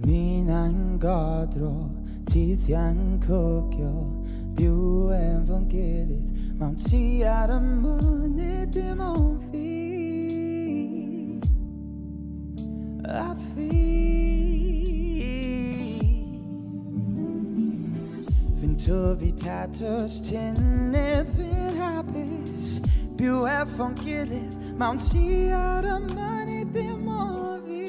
Mi'n godro, teithiau'n cwgio, byw efo'n gilydd, mewn ti ar y mynydd dim ond fi. A fi. Fi'n tyfu tatws tynnu fydd hapus, byw efo'n gilydd, mewn ti ar y mynydd dim ond fi.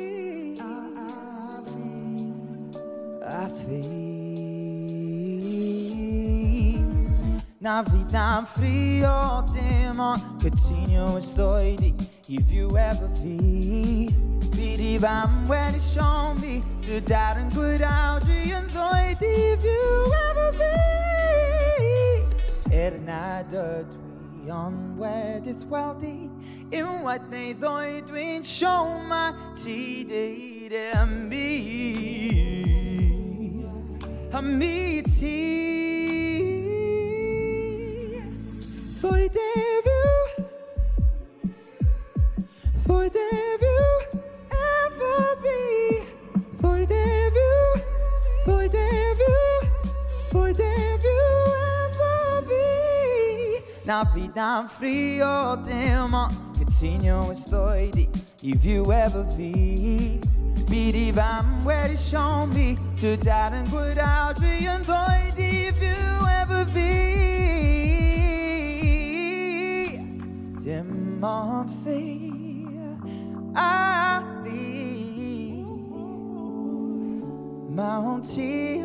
A fi. Na fi na'n ffrio dim ond cytunio ysdoedi I fyw efo fi. Fi di fam wedi sion fi drydeg yn gwydawdri yn ddoed I fyw efo fi. Nad ydw I ond wedi ddweld I unwaith neu ddoe dwi'n sio ma ti deud am mi. Am mi ti. Foi debut ever be. Foi debut ever be. Na fi na'n ffrio dim ond cytunio ysdoedi I fyw efo fi. Fi di fam wedi sion fi drydeg yn gwydawdri yn ddoed I fyw efo fi. Dim ond fi a fi mewn ti